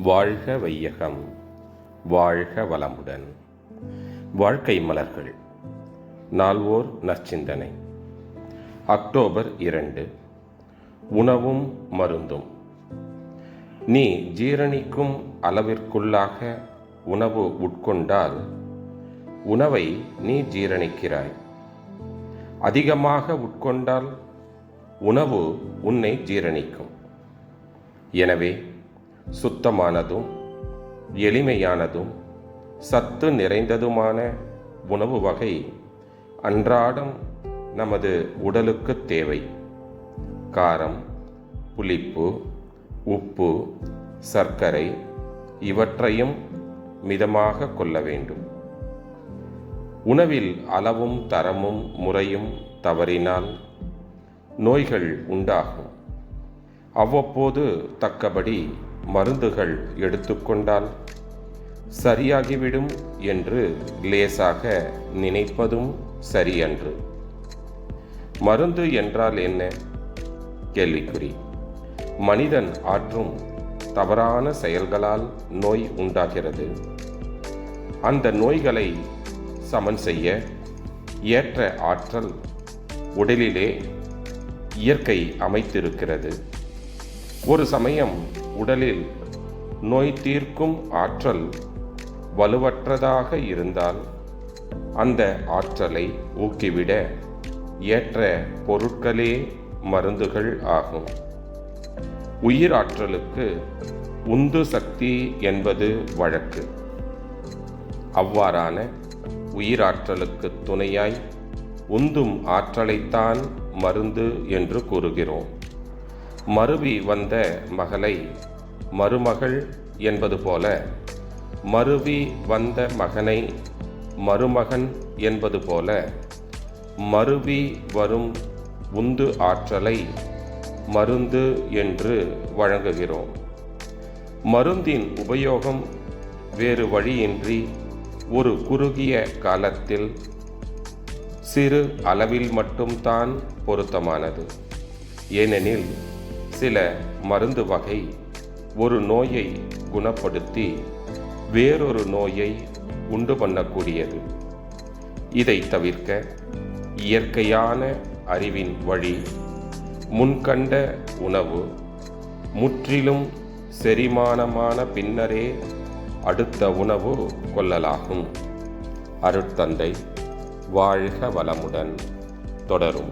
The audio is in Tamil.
வாழ்க வையகம், வாழ்க வளமுடன். வாழ்க்கை மலர்கள். நால்வோர் நற்சிந்தனை. அக்டோபர் 2. உணவும் மருந்தும். நீ ஜீரணிக்கும் அளவிற்குள்ளாக உணவு உட்கொண்டால் உணவை நீ ஜீரணிக்கிறாய். அதிகமாக உட்கொண்டால் உணவு உன்னை ஜீரணிக்கும். எனவே சுத்தமானதும் எளிமையானதும் சத்து நிறைந்ததுமான உணவு வகை அன்றாடம் நமது உடலுக்கு தேவை. காரம், புளிப்பு, உப்பு, சர்க்கரை இவற்றையும் மிதமாக கொள்ள வேண்டும். உணவில் அளவும் தரமும் முறையும் தவறினால் நோய்கள் உண்டாகும். அவ்வப்போது தக்கபடி மருந்துகள் எடுத்துக்கொண்டால் சரியாகிவிடும் என்று லேசாக நினைப்பதும் சரியன்று. மருந்து என்றால் என்ன? கேள்விக்குறி. மனிதன் ஆற்றும் தவறான செயல்களால் நோய் உண்டாகிறது. அந்த நோய்களை சமன் செய்ய ஏற்ற ஆற்றல் உடலிலே இயற்கை அமைத்திருக்கிறது. ஒரு சமயம் உடலில் நோய் தீர்க்கும் ஆற்றல் வலுவற்றதாக இருந்தால் அந்த ஆற்றலை ஊக்கிவிட ஏற்ற பொருட்களே மருந்துகள் ஆகும். உயிராற்றலுக்கு உந்து சக்தி என்பது வழக்கு. அவ்வாறான உயிராற்றலுக்கு துணையாய் உந்தும் ஆற்றலைத்தான் மருந்து என்று கூறுகிறோம். மருவி வந்த மகளை மருமகள் என்பது போல மருவி வந்த மகனை மருமகன் என்பது போல மருவி வரும் உந்து ஆற்றலை மருந்து என்று வழங்குகிறோம். மருந்தின் உபயோகம் வேறு வழியின்றி ஒரு குறுகிய காலத்தில் சிறு அளவில் மட்டும்தான் பொருத்தமானது. ஏனெனில் சில மருந்து வகை ஒரு நோயை குணப்படுத்தி வேறொரு நோயை உண்டு பண்ணக்கூடியது. இதை தவிர்க்க இயற்கையான அறிவின் வழி முன்கண்ட உணவு முற்றிலும் செரிமானமான பின்னரே அடுத்த உணவு கொள்ளலாகும். அருட்தந்தை வாழ்க வளமுடன். தொடரும்.